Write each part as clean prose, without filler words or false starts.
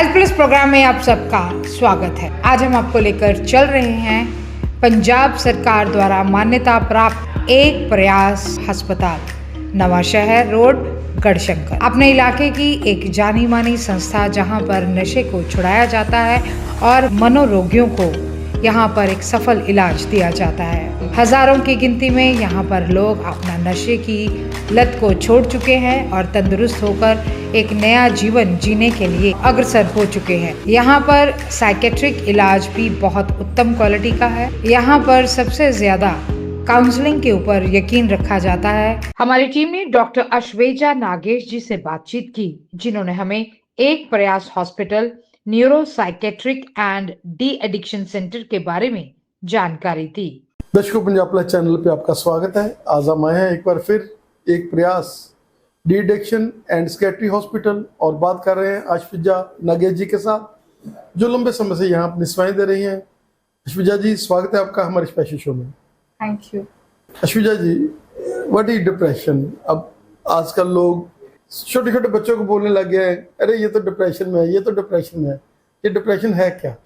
Health plus programme में आप सबका स्वागत है। आज हम आपको लेकर चल रहे हैं पंजाब सरकार द्वारा मान्यता प्राप्त एक प्रयास अस्पताल, नवा शहर रोड, गढ़शंकर। अपने इलाके की एक जानी मानी संस्था जहां पर नशे को छुड़ाया जाता है और मनोरोगियों को यहाँ पर एक सफल इलाज दिया जाता है। हजारों की गिनती में यहाँ पर लोग अपना नशे की लत को छोड़ चुके हैं और तंदुरुस्त होकर एक नया जीवन जीने के लिए अग्रसर हो चुके हैं। यहाँ पर साइकेट्रिक इलाज भी बहुत उत्तम क्वालिटी का है। यहाँ पर सबसे ज्यादा काउंसलिंग के ऊपर यकीन रखा जाता है। हमारी टीम ने डॉक्टर अश्वेजा नागेश जी से बातचीत की, जिन्होंने हमें एक प्रयास hospital neuro psychiatric and de addiction centre के बारे में जानकारी दी। दर्शकों, पंजाब प्लस चैनल पे आपका स्वागत है। आज हम आए हैं एक बार फिर एक प्रयास de addiction and psychiatry hospital और बात कर रहे हैं अश्वेजा नागेश जी के साथ, जो लंबे समय से यहाँ अपनी सेवाएं दे रही हैं। अश्वेजा जी, स्वागत है आपका हमारे स्पेशल शो में। Thank you. Ashweja ji, what is depression? अब आजकल लोग छोटे छोटे बच्चों को बोलने लग गए हैं, अरे ये तो डिप्रेशन में है, ये तो डिप्रेशन में है। ये डिप्रेशन है क्या?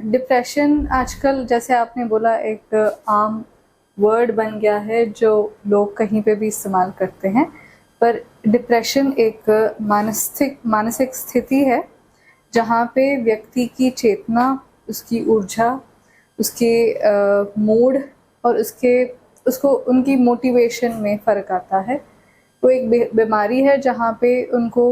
डिप्रेशन आजकल, जैसे आपने बोला, एक आम वर्ड बन गया है जो लोग कहीं पे भी इस्तेमाल करते हैं। पर डिप्रेशन एक मानसिक स्थिति है जहाँ पे व्यक्ति की चेतना, उसकी ऊर्जा, उसके मूड और उसको उनकी मोटिवेशन में फ़र्क आता है। वो एक बीमारी है जहाँ पे उनको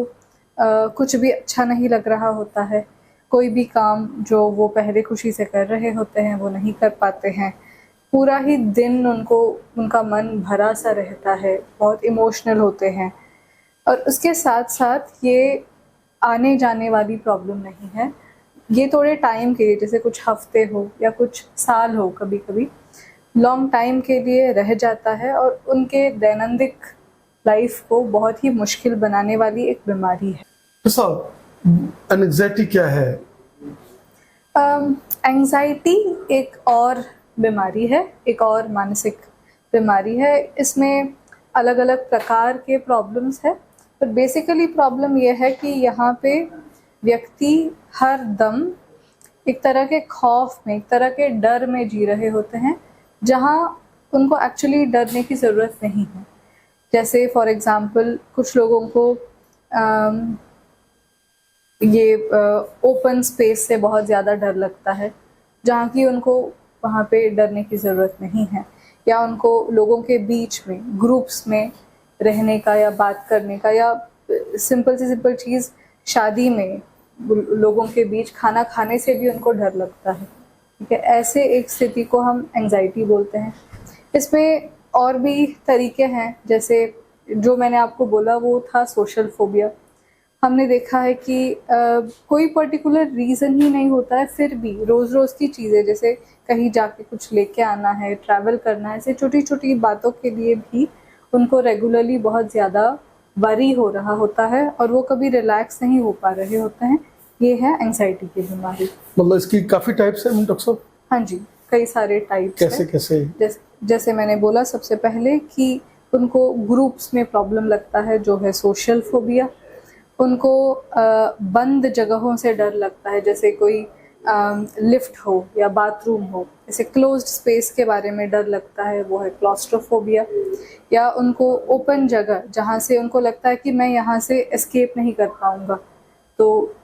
कुछ भी अच्छा नहीं लग रहा होता है। कोई भी काम जो वो पहले खुशी से कर रहे होते हैं वो नहीं कर पाते हैं। पूरा ही दिन उनका मन भरा सा रहता है, बहुत इमोशनल होते हैं। और उसके साथ साथ ये आने जाने वाली प्रॉब्लम नहीं है। ये थोड़े टाइम के लिए, जैसे कुछ हफ्ते हो या कुछ साल हो, कभी कभी लॉन्ग टाइम के लिए रह जाता है और उनके दैनंदिन लाइफ को बहुत ही मुश्किल बनाने वाली एक बीमारी है। एंग्जाइटी क्या है? एंग्जाइटी एक और बीमारी है, एक और मानसिक बीमारी है। इसमें अलग अलग प्रकार के प्रॉब्लम्स है, पर बेसिकली प्रॉब्लम यह है कि यहाँ पे व्यक्ति हर दम एक तरह के खौफ में, एक तरह के डर में जी रहे होते हैं, जहाँ उनको एक्चुअली डरने की ज़रूरत नहीं है। जैसे फॉर एग्ज़ाम्पल, कुछ लोगों को ये ओपन स्पेस से बहुत ज़्यादा डर लगता है, जहाँ की उनको वहाँ पे डरने की ज़रूरत नहीं है। या उनको लोगों के बीच में, ग्रुप्स में रहने का या बात करने का, या सिंपल चीज़ शादी में लोगों के बीच खाना खाने से भी उनको डर लगता है। ठीक है, ऐसे एक स्थिति को हम एंग्जाइटी बोलते हैं। इसमें और भी तरीके हैं, जैसे जो मैंने आपको बोला वो था सोशल फोबिया। हमने देखा है कि कोई पर्टिकुलर रीज़न ही नहीं होता है, फिर भी रोज़ की चीज़ें, जैसे कहीं जाके कुछ लेके आना है, ट्रैवल करना है, ऐसे छोटी छोटी बातों के लिए भी उनको रेगुलरली बहुत ज़्यादा वरी हो रहा होता है और वो कभी रिलैक्स नहीं हो पा रहे होते हैं। ये है एंग्जाइटी की बीमारी। मतलब इसकी काफ़ी टाइप्स है डॉक्टर साहब? हाँ जी, कई सारे टाइप्स हैं। कैसे? जैसे मैंने बोला सबसे पहले कि उनको ग्रुप्स में प्रॉब्लम लगता है, जो है सोशल फोबिया। उनको बंद जगहों से डर लगता है, जैसे कोई लिफ्ट हो या बाथरूम हो, ऐसे क्लोज्ड स्पेस के बारे में डर लगता है, वो है क्लॉस्ट्रोफोबिया। या उनको ओपन जगह, जहाँ से उनको लगता है कि मैं यहाँ से एस्केप नहीं कर पाऊँगा, तो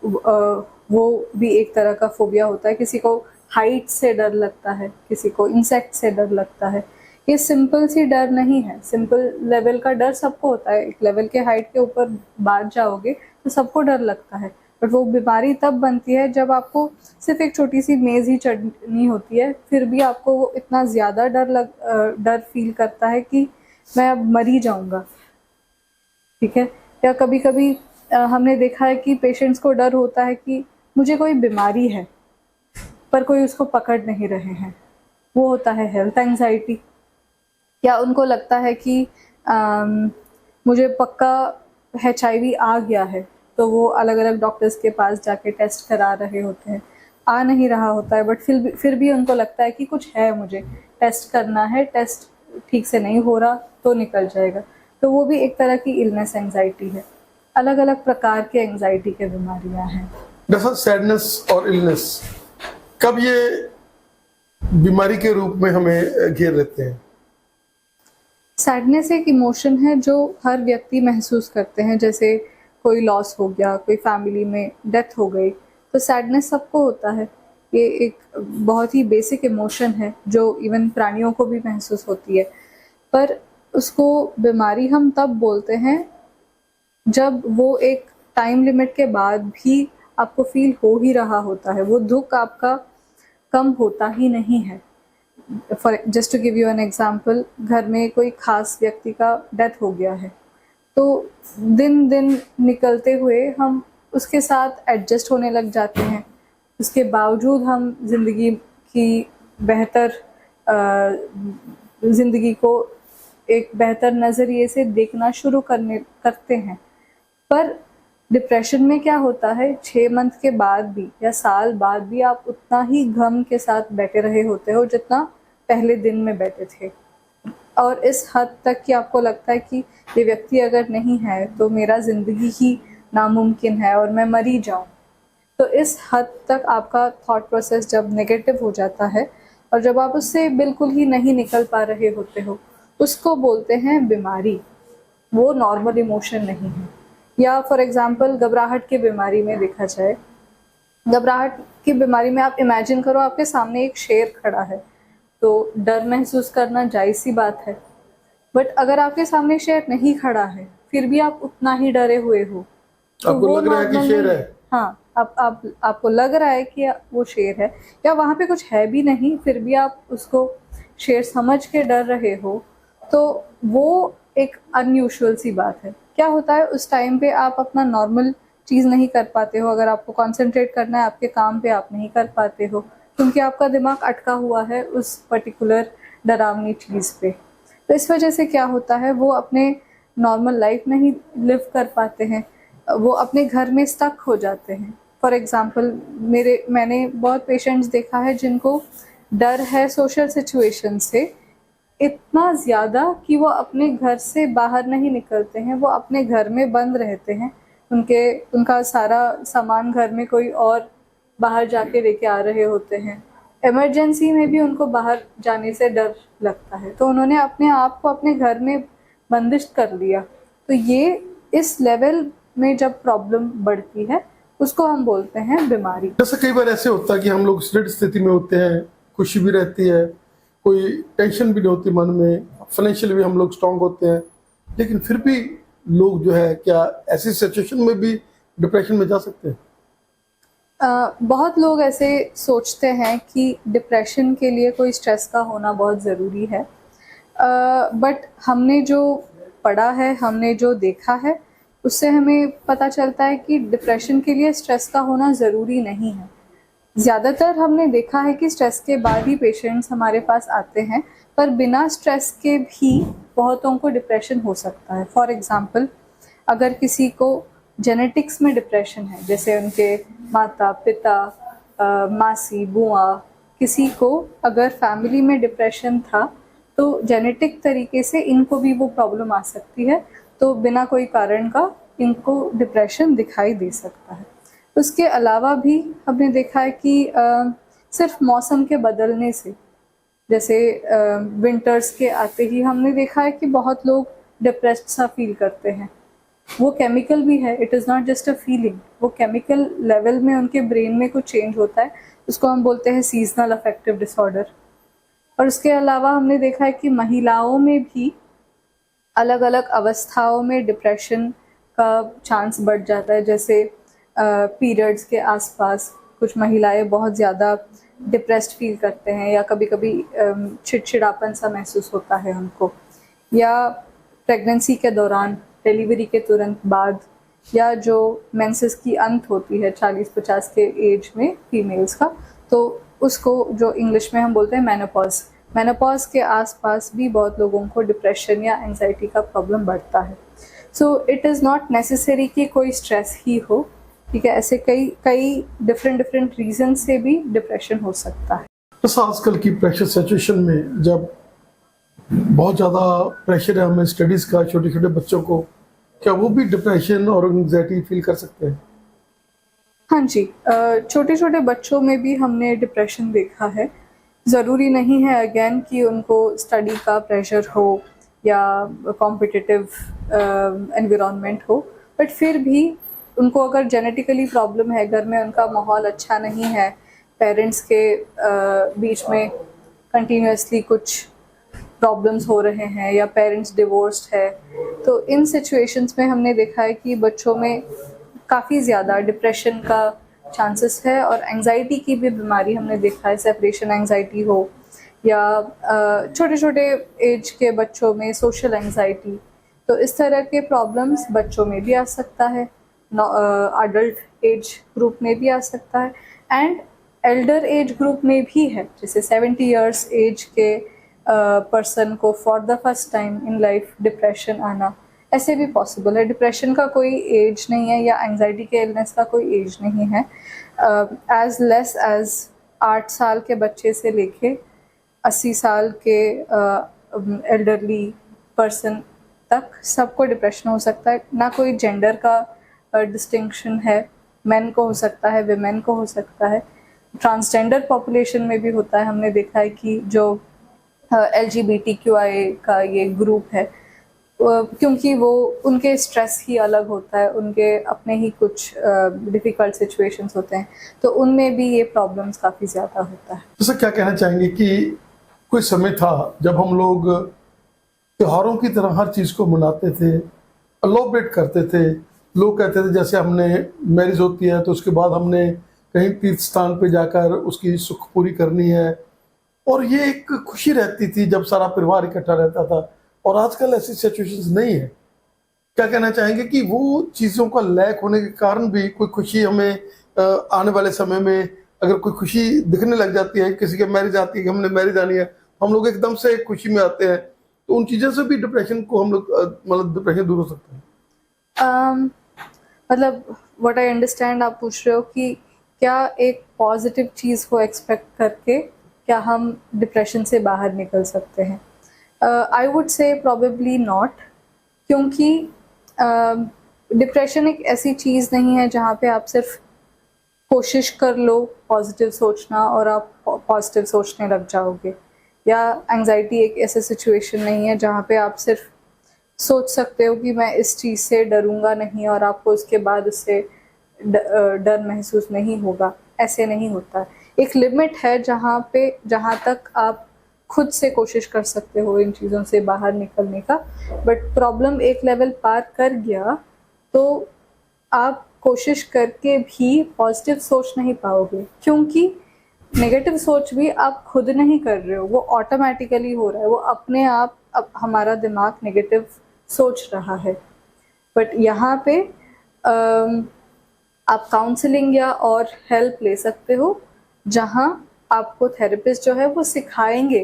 वो भी एक तरह का फोबिया होता है। किसी को हाइट से डर लगता है, किसी को इंसेक्ट से डर लगता है। ये सिंपल सी डर नहीं है। सिंपल लेवल का डर सबको होता है। एक लेवल के हाइट के ऊपर बात जाओगे तो सबको डर लगता है, बट वो बीमारी तब बनती है जब आपको सिर्फ एक छोटी सी मेज़ ही चढ़नी होती है, फिर भी आपको वो इतना ज़्यादा डर फील करता है कि मैं अब मर ही जाऊँगा। ठीक है। या कभी कभी हमने देखा है कि पेशेंट्स को डर होता है कि मुझे कोई बीमारी है पर कोई उसको पकड़ नहीं रहे हैं, वो होता है हेल्थ एंग्जाइटी। या उनको लगता है कि मुझे पक्का HIV आ गया है, तो वो अलग अलग डॉक्टर्स के पास जाके टेस्ट करा रहे होते हैं। आ नहीं रहा होता है, बट फिर भी उनको लगता है कि कुछ है, मुझे टेस्ट करना है, टेस्ट ठीक से नहीं हो रहा तो निकल जाएगा। तो वो भी एक तरह की इलनेस एंग्जाइटी है। अलग अलग प्रकार के एंजाइटी के बीमारियां हैं। जैसा सैडनेस और इलनेस, कब ये बीमारी के रूप में हमें घेर लेते हैं? सैडनेस एक इमोशन है जो हर व्यक्ति महसूस करते हैं। जैसे कोई लॉस हो गया, कोई फैमिली में डेथ हो गई, तो सैडनेस सबको होता है। ये एक बहुत ही बेसिक इमोशन है जो इवन प्राणियों को भी महसूस होती है। पर उसको बीमारी हम तब बोलते हैं जब वो एक टाइम लिमिट के बाद भी आपको फील हो ही रहा होता है, वो दुख आपका कम होता ही नहीं है। For just to give you an example, घर में कोई खास व्यक्ति का डेथ हो गया है, तो दिन दिन निकलते हुए हम उसके साथ एडजस्ट होने लग जाते हैं। उसके बावजूद हम ज़िंदगी की बेहतर ज़िंदगी को एक बेहतर नज़रिए से देखना शुरू करते हैं। पर डिप्रेशन में क्या होता है, 6 मंथ के बाद भी या साल बाद भी आप उतना ही गम के साथ बैठे रहे होते हो जितना पहले दिन में बैठे थे, और इस हद तक कि आपको लगता है कि ये व्यक्ति अगर नहीं है तो मेरा ज़िंदगी ही नामुमकिन है और मैं मर ही जाऊँ। तो इस हद तक आपका थॉट प्रोसेस जब नेगेटिव हो जाता है और जब आप उससे बिल्कुल ही नहीं निकल पा रहे होते हो, उसको बोलते हैं बीमारी। वो नॉर्मल इमोशन नहीं है। या फॉर एग्जांपल घबराहट की बीमारी में देखा जाए, घबराहट की बीमारी में आप इमेजिन करो आपके सामने एक शेर खड़ा है, तो डर महसूस करना जायज़ सी बात है। बट अगर आपके सामने शेर नहीं खड़ा है फिर भी आप उतना ही डरे हुए हो, तो आपको वो लग रहा है कि शेर है। हाँ, आपको लग रहा है कि वो शेर है, या वहाँ पे कुछ है भी नहीं फिर भी आप उसको शेर समझ के डर रहे हो, तो वो एक अनयूजुअल सी बात है। क्या होता है उस टाइम पे आप अपना नॉर्मल चीज़ नहीं कर पाते हो। अगर आपको कंसंट्रेट करना है आपके काम पे, आप नहीं कर पाते हो क्योंकि आपका दिमाग अटका हुआ है उस पर्टिकुलर डरावनी चीज़ पे। तो इस वजह से क्या होता है, वो अपने नॉर्मल लाइफ नहीं लिव कर पाते हैं, वो अपने घर में स्टक हो जाते हैं। फॉर एग्ज़ाम्पल मैंने बहुत पेशेंट्स देखा है जिनको डर है सोशल सिचुएशन से इतना ज़्यादा कि वो अपने घर से बाहर नहीं निकलते हैं, वो अपने घर में बंद रहते हैं। उनका सारा सामान घर में कोई और बाहर जाके लेके आ रहे होते हैं। इमरजेंसी में भी उनको बाहर जाने से डर लगता है, तो उन्होंने अपने आप को अपने घर में बंदिश कर लिया। तो ये इस लेवल में जब प्रॉब्लम बढ़ती है उसको हम बोलते हैं बीमारी। जैसे कई बार ऐसे होता है कि हम लोग स्थिर स्थिति में होते हैं, खुशी भी रहती है, कोई टेंशन भी नहीं होती मन में, फाइनेंशियल भी हम लोग स्ट्रांग होते हैं, लेकिन फिर भी लोग जो है क्या ऐसी सिचुएशन में भी डिप्रेशन में जा सकते हैं? बहुत लोग ऐसे सोचते हैं कि डिप्रेशन के लिए कोई स्ट्रेस का होना बहुत ज़रूरी है, बट हमने जो पढ़ा है, हमने जो देखा है, उससे हमें पता चलता है कि डिप्रेशन के लिए स्ट्रेस का होना ज़रूरी नहीं है। ज़्यादातर हमने देखा है कि स्ट्रेस के बाद ही पेशेंट्स हमारे पास आते हैं, पर बिना स्ट्रेस के भी बहुतों को डिप्रेशन हो सकता है। फॉर एग्ज़ाम्पल, अगर किसी को जेनेटिक्स में डिप्रेशन है, जैसे उनके माता पिता, मासी, बुआ, किसी को अगर फैमिली में डिप्रेशन था तो जेनेटिक तरीके से इनको भी वो प्रॉब्लम आ सकती है, तो बिना कोई कारण का इनको डिप्रेशन दिखाई दे सकता है। उसके अलावा भी हमने देखा है कि सिर्फ मौसम के बदलने से, जैसे विंटर्स के आते ही हमने देखा है कि बहुत लोग डिप्रेस्ड सा फील करते हैं। वो केमिकल भी है, it is not just a feeling, वो केमिकल लेवल में उनके ब्रेन में कुछ चेंज होता है, उसको हम बोलते हैं सीजनल अफेक्टिव डिसऑर्डर। और उसके अलावा हमने देखा है कि महिलाओं में भी अलग अलग अवस्थाओं में डिप्रेशन का चांस बढ़ जाता है। जैसे पीरियड्स के आसपास कुछ महिलाएं बहुत ज़्यादा डिप्रेस्ड फील करते हैं, या कभी कभी चिड़चिड़ापन सा महसूस होता है उनको, या प्रेगनेंसी के दौरान, डिलीवरी के तुरंत बाद, या जो मेंसेस की अंत होती है 40-50 के एज में फीमेल्स का, तो उसको जो इंग्लिश में हम बोलते हैं मेनोपॉज के आसपास भी बहुत लोगों को डिप्रेशन या एंजाइटी का प्रॉब्लम बढ़ता है। So it is not necessary कि कोई स्ट्रेस ही हो, ठीक है, ऐसे कई डिफरेंट रीज़न से भी डिप्रेशन हो सकता है। बस आजकल की प्रेशर सिचुएशन में जब बहुत ज़्यादा प्रेशर है हमें स्टडीज़ का, छोटे छोटे बच्चों को, क्या वो भी डिप्रेशन और एंग्जाइटी फील कर सकते हैं? हाँ जी, छोटे छोटे बच्चों में भी हमने डिप्रेशन देखा है। ज़रूरी नहीं है अगेन कि उनको स्टडी का प्रेशर हो या कॉम्पिटिटिव एनवायरनमेंट हो, बट फिर भी उनको अगर जेनेटिकली प्रॉब्लम है, घर में उनका माहौल अच्छा नहीं है, पेरेंट्स के बीच में कंटिन्यूसली कुछ प्रॉब्लम्स हो रहे हैं या पेरेंट्स डिवोर्स्ड है, तो इन सिचुएशंस में हमने देखा है कि बच्चों में काफ़ी ज़्यादा डिप्रेशन का चांसेस है और एंजाइटी की भी बीमारी हमने देखा है, सेपरेशन एंजाइटी हो या छोटे छोटे एज के बच्चों में सोशल एंजाइटी। तो इस तरह के प्रॉब्लम्स बच्चों में भी आ सकता है, अडल्ट एज ग्रुप में भी आ सकता है एंड एल्डर एज ग्रुप में भी है। जैसे 70 इयर्स एज के पर्सन को for the first time in life depression आना, ऐसे भी पॉसिबल है। डिप्रेशन का कोई एज नहीं है या एंजाइटी के इलनेस का कोई एज नहीं है। एज लेस एज 8 साल के बच्चे से लेके 80 साल के एल्डरली पर्सन तक सबको डिप्रेशन हो सकता है। ना कोई जेंडर का डिस्टिंक्शन है, मेन को हो सकता है, विमेन को हो सकता है, ट्रांसजेंडर पॉपुलेशन में भी होता है। हमने देखा है कि जो LGBTQI का ये ग्रुप है, क्योंकि वो उनके स्ट्रेस ही अलग होता है, उनके अपने ही कुछ डिफ़िकल्ट सिचुएशंस होते हैं, तो उनमें भी ये प्रॉब्लम्स काफ़ी ज़्यादा होता है। जैसे क्या कहना चाहेंगे कि कोई समय था जब हम लोग त्योहारों की तरह हर चीज़ को मनाते थे, सेलिब्रेट करते थे। लोग कहते थे जैसे हमने मैरिज होती है तो उसके बाद हमने कहीं तीर्थ स्थान पे जाकर उसकी सुख पूरी करनी है, और ये एक खुशी रहती थी जब सारा परिवार इकट्ठा रहता था। और आजकल ऐसी सिचुएशंस नहीं है। क्या कहना चाहेंगे कि वो चीज़ों का लैक होने के कारण भी कोई खुशी हमें आने वाले समय में अगर कोई खुशी दिखने लग जाती है, किसी के मैरिज आती है कि हमने मैरिज आनी है, हम लोग एकदम से खुशी में आते हैं, तो उन चीज़ों से भी डिप्रेशन को हम लोग मतलब डिप्रेशन दूर हो सकता है? मतलब व्हाट आई अंडरस्टैंड, आप पूछ रहे हो कि क्या एक पॉजिटिव चीज़ को एक्सपेक्ट करके क्या हम डिप्रेशन से बाहर निकल सकते हैं? I would say probably not, क्योंकि डिप्रेशन एक ऐसी चीज़ नहीं है जहाँ पे आप सिर्फ कोशिश कर लो पॉजिटिव सोचना और आप पॉजिटिव सोचने लग जाओगे, या एंजाइटी एक ऐसी सिचुएशन नहीं है जहाँ पे आप सिर्फ सोच सकते हो कि मैं इस चीज़ से डरूंगा नहीं और आपको उसके बाद उससे डर महसूस नहीं होगा। ऐसे नहीं होता। एक लिमिट है जहाँ तक आप खुद से कोशिश कर सकते हो इन चीज़ों से बाहर निकलने का, बट प्रॉब्लम एक लेवल पार कर गया तो आप कोशिश करके भी पॉजिटिव सोच नहीं पाओगे, क्योंकि नेगेटिव सोच भी आप खुद नहीं कर रहे हो, वो ऑटोमेटिकली हो रहा है, वो अपने आप अब हमारा दिमाग नेगेटिव सोच रहा है। बट यहाँ पे आप काउंसलिंग या और हेल्प ले सकते हो, जहाँ आपको थेरेपिस्ट जो है वो सिखाएंगे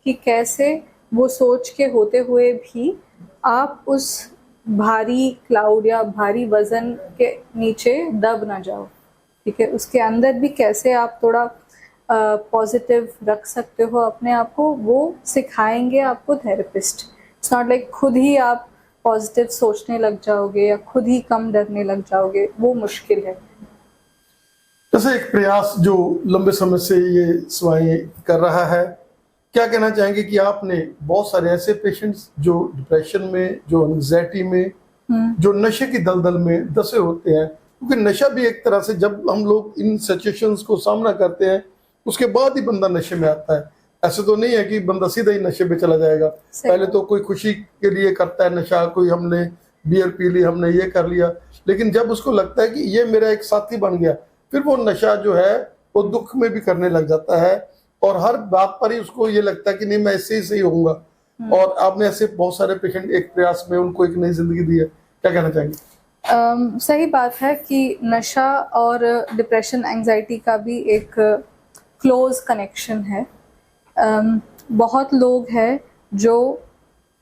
कि कैसे वो सोच के होते हुए भी आप उस भारी क्लाउड या भारी वज़न के नीचे दब ना जाओ। ठीक है, उसके अंदर भी कैसे आप थोड़ा पॉजिटिव रख सकते हो अपने आप को, वो सिखाएंगे आपको थेरेपिस्ट। इट्स नॉट लाइक खुद ही आप पॉजिटिव सोचने लग जाओगे या खुद ही कम डरने लग जाओगे, वो मुश्किल है। जैसे एक प्रयास जो लंबे समय से ये सेवाएं कर रहा है, क्या कहना चाहेंगे कि आपने बहुत सारे ऐसे पेशेंट्स जो डिप्रेशन में, जो एंग्जाइटी में, जो नशे की दलदल में दसे होते हैं, क्योंकि नशा भी एक तरह से जब हम लोग इन सिचुएशंस को सामना करते हैं उसके बाद ही बंदा नशे में आता है। ऐसे तो नहीं है कि बंदा सीधा ही नशे पे चला जाएगा। पहले तो कोई खुशी के लिए करता है नशा, कोई हमने बियर पी ली, हमने ये कर लिया, लेकिन जब उसको लगता है कि ये मेरा एक साथी बन गया, फिर वो नशा जो है वो दुख में भी करने लग जाता है और हर बात पर ही उसको ये लगता है कि नहीं मैं इससे ही सही होऊंगा। और आपने ऐसे बहुत सारे पेशेंट एक प्रयास में उनको एक नई जिंदगी दी है, क्या कहना चाहेंगे? सही बात है कि नशा और डिप्रेशन एंजाइटी का भी एक क्लोज कनेक्शन है। बहुत लोग हैं जो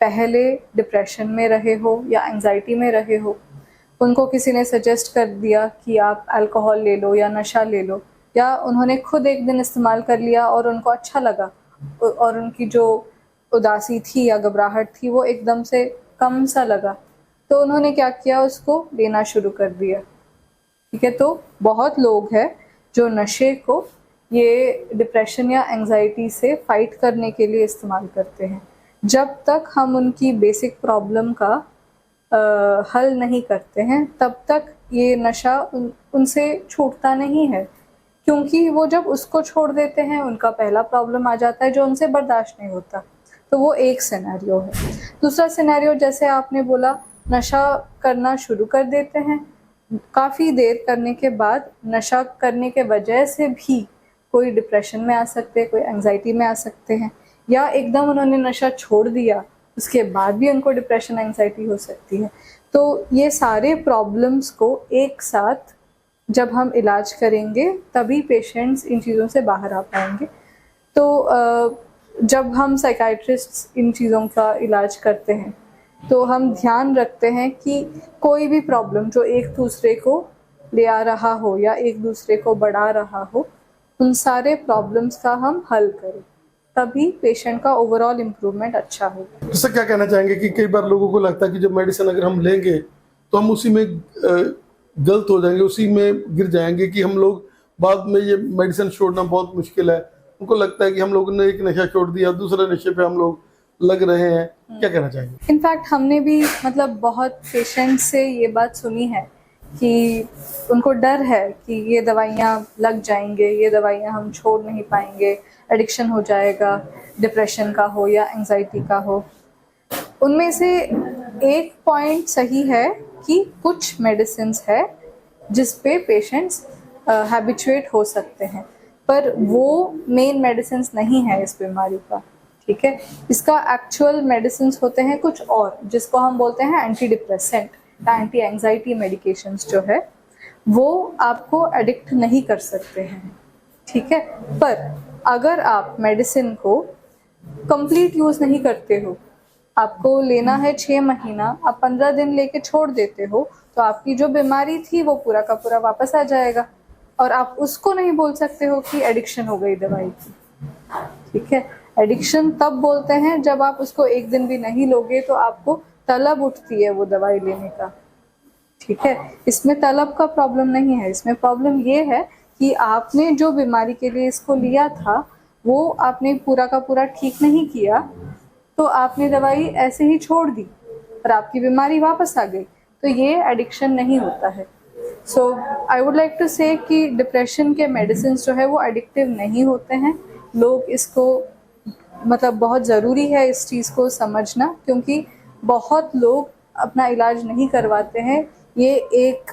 पहले डिप्रेशन में रहे हो या एंजाइटी में रहे हो, उनको किसी ने सजेस्ट कर दिया कि आप अल्कोहल ले लो या नशा ले लो, या उन्होंने खुद एक दिन इस्तेमाल कर लिया और उनको अच्छा लगा और उनकी जो उदासी थी या घबराहट थी वो एकदम से कम सा लगा, तो तो उन्होंने क्या किया, उसको लेना शुरू कर दिया। ठीक है, तो बहुत लोग हैं जो नशे को ये डिप्रेशन या एंजाइटी से फाइट करने के लिए इस्तेमाल करते हैं। जब तक हम उनकी बेसिक प्रॉब्लम का हल नहीं करते हैं तब तक ये नशा उनसे छूटता नहीं है, क्योंकि वो जब उसको छोड़ देते हैं उनका पहला प्रॉब्लम आ जाता है जो उनसे बर्दाश्त नहीं होता। तो वो एक सिनेरियो है। दूसरा सिनेरियो, जैसे आपने बोला, नशा करना शुरू कर देते हैं, काफ़ी देर करने के बाद नशा करने के वजह से भी कोई डिप्रेशन में आ सकते हैं, कोई एंजाइटी में आ सकते हैं, या एकदम उन्होंने नशा छोड़ दिया उसके बाद भी उनको डिप्रेशन एंजाइटी हो सकती है। तो ये सारे प्रॉब्लम्स को एक साथ जब हम इलाज करेंगे तभी पेशेंट्स इन चीज़ों से बाहर आ पाएंगे। तो जब हम साइकाइट्रिस्ट्स इन चीज़ों का इलाज करते हैं तो हम ध्यान रखते हैं कि कोई भी प्रॉब्लम जो एक दूसरे को ले आ रहा हो या एक दूसरे को बढ़ा रहा हो, उन सारे प्रॉब्लम्स का हम हल करें, तभी पेशेंट का ओवरऑल इम्प्रूवमेंट अच्छा होगा। इससे क्या कहना चाहेंगे कि कई बार लोगों को लगता है कि जब मेडिसिन अगर हम लेंगे तो हम उसी में गलत हो जाएंगे, उसी में गिर जाएंगे, कि हम लोग बाद में ये मेडिसिन छोड़ना बहुत मुश्किल है। उनको लगता है कि हम लोगों ने एक नशा छोड़ दिया, दूसरे नशे पे हम लोग लग रहे हैं। क्या कहना चाहेंगे? इनफैक्ट हमने भी बहुत पेशेंट से ये बात सुनी है कि उनको डर है कि ये दवाइयाँ लग जाएंगे, ये दवाइयाँ हम छोड़ नहीं पाएंगे, एडिक्शन हो जाएगा, डिप्रेशन का हो या एंजाइटी का हो। उनमें से एक पॉइंट सही है कि कुछ मेडिसिन्स है जिस पे पेशेंट्स हैबिचुएट हो सकते हैं, पर वो मेन मेडिसिन्स नहीं है इस बीमारी का। ठीक है, इसका एक्चुअल मेडिसिन्स होते हैं कुछ और, जिसको हम बोलते हैं एंटी डिप्रेसेंट या एंटी एंजाइटी मेडिकेशंस जो है वो आपको एडिक्ट नहीं कर सकते हैं। ठीक है, पर अगर आप मेडिसिन को कंप्लीट यूज़ नहीं करते हो, आपको लेना है 6 महीना, आप 15 दिन लेके छोड़ देते हो, तो आपकी जो बीमारी थी वो पूरा का पूरा वापस आ जाएगा, और आप उसको नहीं बोल सकते हो कि एडिक्शन हो गई दवाई की। ठीक है, एडिक्शन तब बोलते हैं जब आप उसको एक दिन भी नहीं लोगे तो आपको तलब उठती है वो दवाई लेने का। ठीक है, इसमें तलब का प्रॉब्लम नहीं है, इसमें प्रॉब्लम ये है कि आपने जो बीमारी के लिए इसको लिया था वो आपने पूरा का पूरा ठीक नहीं किया, तो आपने दवाई ऐसे ही छोड़ दी और आपकी बीमारी वापस आ गई, तो ये एडिक्शन नहीं होता है। सो आई वुड लाइक टू से कि डिप्रेशन के मेडिसिन जो है वो एडिक्टिव नहीं होते हैं। लोग इसको बहुत ज़रूरी है इस चीज़ को समझना, क्योंकि बहुत लोग अपना इलाज नहीं करवाते हैं ये एक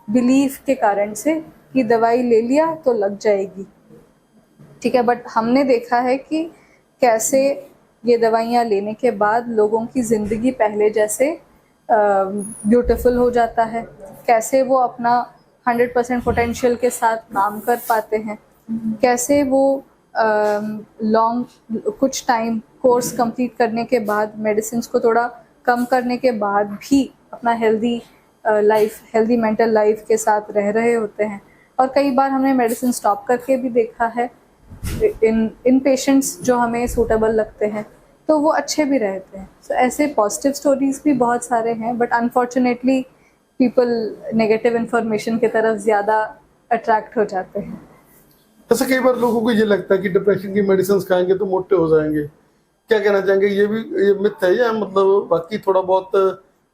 बिलीफ के कारण से कि दवाई ले लिया तो लग जाएगी। ठीक है, बट हमने देखा है कि कैसे ये दवाइयाँ लेने के बाद लोगों की ज़िंदगी पहले जैसे ब्यूटीफुल हो जाता है, कैसे वो अपना 100% पोटेंशियल के साथ काम कर पाते हैं, कैसे वो कुछ टाइम कोर्स कंप्लीट करने के बाद, मेडिसिन को थोड़ा कम करने के बाद भी अपना हेल्दी मेंटल लाइफ के साथ रह रहे होते हैं। और कई बार हमने मेडिसिन स्टॉप करके भी देखा है इन पेशेंट्स जो हमें सूटेबल लगते हैं, तो वो अच्छे भी रहते हैं। So, ऐसे पॉजिटिव स्टोरीज भी बहुत सारे हैं, but unfortunately people negative information की तरफ ज़्यादा अट्रैक्ट हो जाते हैं। ऐसे कई बार लोगों को ये लगता है कि डिप्रेशन की मेडिसिन खाएंगे तो मोटे हो जाएंगे। क्या कहना चाहेंगे, ये मिथ है या बाकी थोड़ा बहुत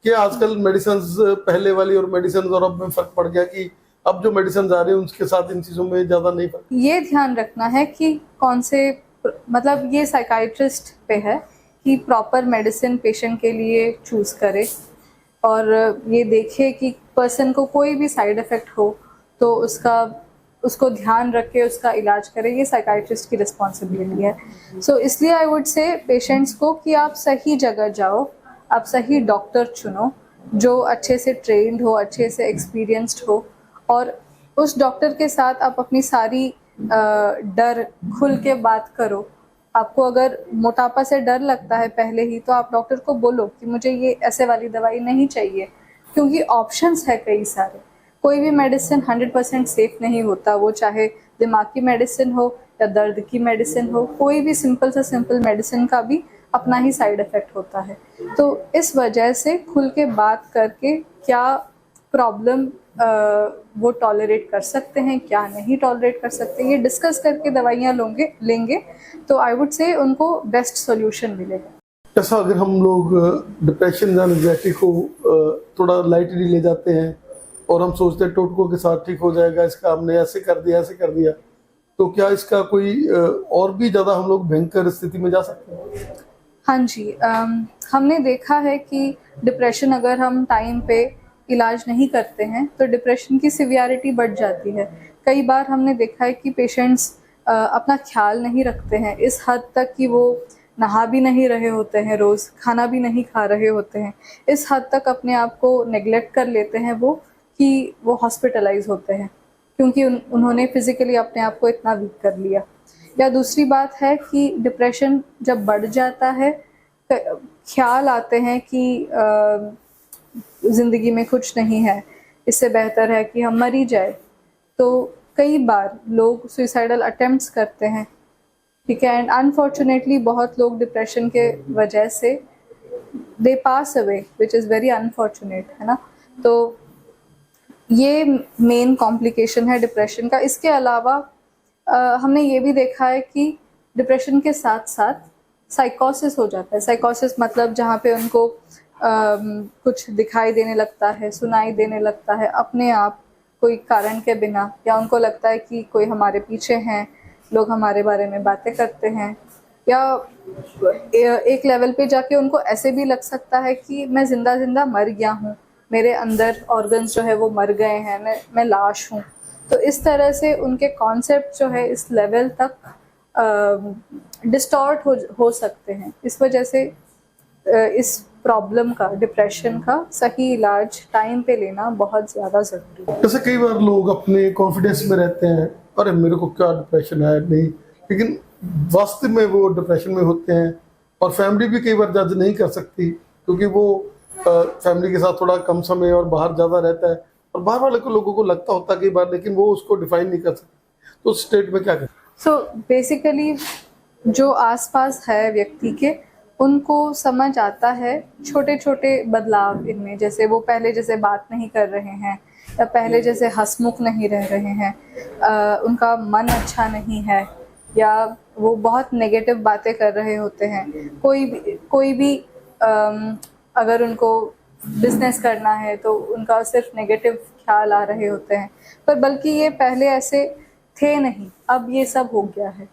क्या आजकल मेडिसिन पहले वाली और मेडिसिन और अब में फर्क पड़ गया कि अब जो मेडिसिन आ रहे हैं उसके साथ इन चीज़ों में ज़्यादा नहीं फर्क? ये ध्यान रखना है कि कौन से ये साइकाइट्रिस्ट पे है कि प्रॉपर मेडिसिन पेशेंट के लिए चूज़ करे, और ये देखे कि पर्सन को कोई भी साइड इफ़ेक्ट हो तो उसको ध्यान रख के उसका इलाज करें। ये साइकाइट्रिस्ट की रिस्पॉन्सिबिलिटी है। सो इसलिए आई वुड से पेशेंट्स को कि आप सही जगह जाओ, आप सही डॉक्टर चुनो जो अच्छे से ट्रेंड हो, अच्छे से एक्सपीरियंस्ड हो, और उस डॉक्टर के साथ आप अपनी सारी डर खुल के बात करो। आपको अगर मोटापा से डर लगता है पहले ही, तो आप डॉक्टर को बोलो कि मुझे ये ऐसे वाली दवाई नहीं चाहिए, क्योंकि ऑप्शंस है कई सारे। कोई भी मेडिसिन 100% सेफ नहीं होता, वो चाहे दिमाग की मेडिसिन हो या दर्द की मेडिसिन हो, कोई भी सिंपल से सिंपल मेडिसिन का भी अपना ही साइड इफ़ेक्ट होता है। तो इस वजह से खुल के बात करके क्या प्रॉब्लम वो टॉलरेट कर सकते हैं, क्या नहीं टॉलरेट कर सकते, ये डिस्कस करके दवाइयाँ लेंगे तो आई वुड से उनको बेस्ट सॉल्यूशन मिलेगा। ऐसा अगर हम लोग डिप्रेशन या एंग्जाइटी को थोड़ा लाइटली ले जाते हैं और हम सोचते हैं टोटकों के साथ ठीक हो जाएगा, इसका हमने ऐसे कर दिया, तो क्या इसका कोई और भी ज़्यादा हम लोग भयंकर स्थिति में जा सकते हैं? हाँ जी, हमने देखा है कि डिप्रेशन अगर हम टाइम पे इलाज नहीं करते हैं तो डिप्रेशन की सिवियरिटी बढ़ जाती है। कई बार हमने देखा है कि पेशेंट्स अपना ख्याल नहीं रखते हैं इस हद तक कि वो नहा भी नहीं रहे होते हैं, रोज़ खाना भी नहीं खा रहे होते हैं, इस हद तक अपने आप को नेग्लेक्ट कर लेते हैं वो कि वो हॉस्पिटलाइज होते हैं क्योंकि उन्होंने फिज़िकली अपने आप को इतना वीक कर लिया। या दूसरी बात है कि डिप्रेशन जब बढ़ जाता है, ख्याल आते हैं कि ज़िंदगी में कुछ नहीं है, इससे बेहतर है कि हम मर ही जाए, तो कई बार लोग सुइसाइडल अटेम्प्ट्स करते हैं, ठीक है। एंड अनफॉर्चुनेटली बहुत लोग डिप्रेशन के वजह से they pass away, which is very unfortunate, है ना। तो ये मेन कॉम्प्लिकेशन है डिप्रेशन का। इसके अलावा हमने ये भी देखा है कि डिप्रेशन के साथ साथ साइकोसिस हो जाता है। साइकोसिस मतलब जहाँ पे उनको कुछ दिखाई देने लगता है, सुनाई देने लगता है अपने आप, कोई कारण के बिना, या उनको लगता है कि कोई हमारे पीछे हैं, लोग हमारे बारे में बातें करते हैं, या एक लेवल पे जाके उनको ऐसे भी लग सकता है कि मैं जिंदा मर गया हूँ, मेरे अंदर ऑर्गन्स जो है वो मर गए हैं, मैं लाश हूँ। तो इस तरह से उनके कॉन्सेप्ट जो है इस लेवल तक डिस्टॉर्ट हो सकते हैं। इस वजह से इस प्रॉब्लम का, डिप्रेशन का सही इलाज टाइम पे लेना बहुत ज़्यादा ज़रूरी है। जैसे कई बार लोग अपने कॉन्फिडेंस में रहते हैं, अरे मेरे को क्या डिप्रेशन है नहीं, लेकिन वास्तव में वो डिप्रेशन में होते हैं। और फैमिली भी कई बार जज नहीं कर सकती क्योंकि वो फैमिली के साथ थोड़ा कम समय और बाहर ज़्यादा रहता है, और बाहर वाले को लोगों को लगता होता है कई बार, लेकिन वो उसको डिफाइन नहीं कर सकते। तो उस स्टेट में क्या करें? सो बेसिकली जो आसपास है व्यक्ति के, उनको समझ आता है छोटे छोटे बदलाव इनमें, जैसे वो पहले जैसे बात नहीं कर रहे हैं, या पहले जैसे हंसमुख नहीं रह रहे हैं, उनका मन अच्छा नहीं है, या वो बहुत नेगेटिव बातें कर रहे होते हैं। कोई भी अगर उनको बिजनेस करना है तो उनका सिर्फ नेगेटिव ख्याल आ रहे होते हैं, पर बल्कि ये पहले ऐसे थे नहीं, अब ये सब हो गया है।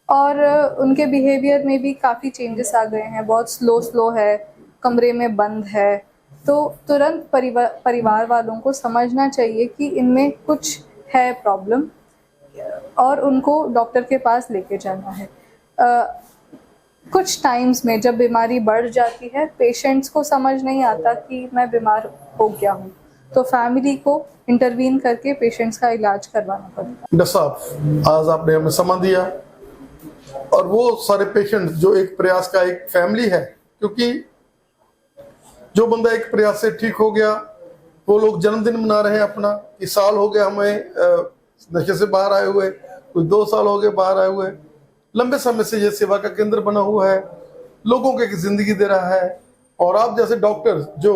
और उनके बिहेवियर में भी काफ़ी चेंजेस आ गए हैं, बहुत स्लो है, कमरे में बंद है। तो तुरंत परिवार वालों को समझना चाहिए कि इनमें कुछ है प्रॉब्लम, और उनको डॉक्टर के पास लेके जाना है। कुछ टाइम्स में जब बीमारी बढ़ जाती है, पेशेंट्स को समझ नहीं आता कि मैं बीमार हो गया हूँ, तो फैमिली को इंटरवीन करके पेशेंट्स का इलाज करवाना पड़ता है। डॉक्टर साहब, आज आपने हमें समय दिया, और वो सारे पेशेंट जो एक प्रयास का एक फैमिली है, क्योंकि जो बंदा एक प्रयास से ठीक हो गया, वो लोग जन्मदिन मना रहे हैं अपना कि साल हो गया हमें नशे से बाहर आए हुए, कुछ 2 साल हो गए बाहर आए हुए। लंबे समय से ये सेवा का केंद्र बना हुआ है, लोगों को एक जिंदगी दे रहा है। और आप जैसे डॉक्टर जो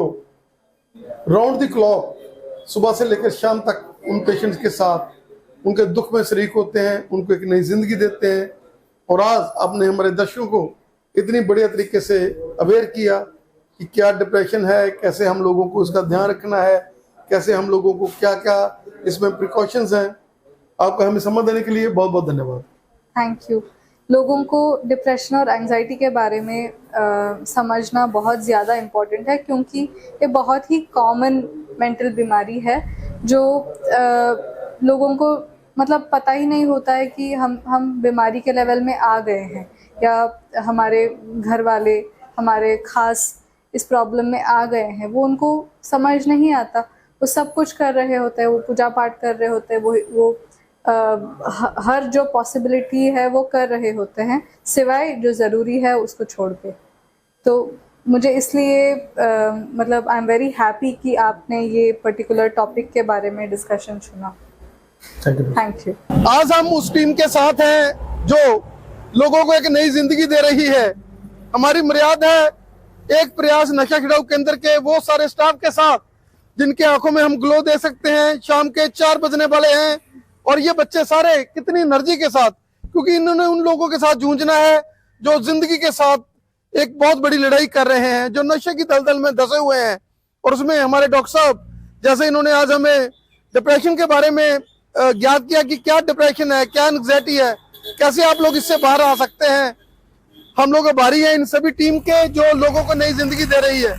राउंड द क्लॉक सुबह से लेकर शाम तक उन पेशेंट्स के साथ उनके दुख में शरीक होते हैं, उनको एक नई जिंदगी देते हैं। और आज आपने हमारे दर्शकों को इतनी बढ़िया तरीके से अवेयर किया कि क्या डिप्रेशन है, कैसे हम लोगों को इसका ध्यान रखना है, कैसे हम लोगों को क्या क्या इसमें प्रिकॉशंस हैं। आपका हमें समय देने के लिए बहुत बहुत धन्यवाद। Thank you. लोगों को डिप्रेशन और एंजाइटी के बारे में समझना बहुत ज़्यादा इम्पोर्टेंट है, क्योंकि ये बहुत ही कॉमन मेंटल बीमारी है जो लोगों को मतलब पता ही नहीं होता है कि हम बीमारी के लेवल में आ गए हैं, या हमारे घर वाले हमारे खास इस प्रॉब्लम में आ गए हैं। वो उनको समझ नहीं आता, वो सब कुछ कर रहे होते हैं, वो पूजा पाठ कर रहे होते हैं, वो हर जो पॉसिबिलिटी है वो कर रहे होते हैं, सिवाय जो ज़रूरी है उसको छोड़ के। तो मुझे इसलिए मतलब आई एम वेरी हैप्पी कि आपने ये पर्टिकुलर टॉपिक के बारे में डिस्कशन चुना। Thank you. आज हम उस टीम के साथ हैं जो लोगों को एक नई जिंदगी दे रही है, हमारी मर्यादा है एक प्रयास नशा छुड़ाऊ केंद्र के वो सारे स्टाफ के साथ जिनके आंखों में हम ग्लो दे सकते हैं। शाम के 4 बजने वाले हैं और ये बच्चे सारे कितनी एनर्जी के साथ, क्योंकि इन्होंने उन लोगों के साथ जूझना है जो जिंदगी के साथ एक बहुत बड़ी लड़ाई कर रहे हैं, जो नशे की दलदल में धंसे हुए हैं। और उसमें हमारे डॉक्टर साहब जैसे इन्होंने आज हमें डिप्रेशन के बारे में ज्ञात किया कि क्या डिप्रेशन है, क्या एंग्जाइटी है, कैसे आप लोग इससे बाहर आ सकते हैं। हम लोग आभारी हैं इन सभी टीम के जो लोगों को नई जिंदगी दे रही है,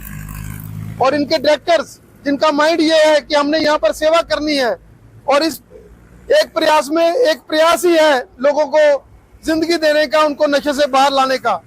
और इनके डायरेक्टर्स जिनका माइंड ये है कि हमने यहाँ पर सेवा करनी है और इस एक प्रयास में एक प्रयास ही है लोगों को जिंदगी देने का, उनको नशे से बाहर लाने का।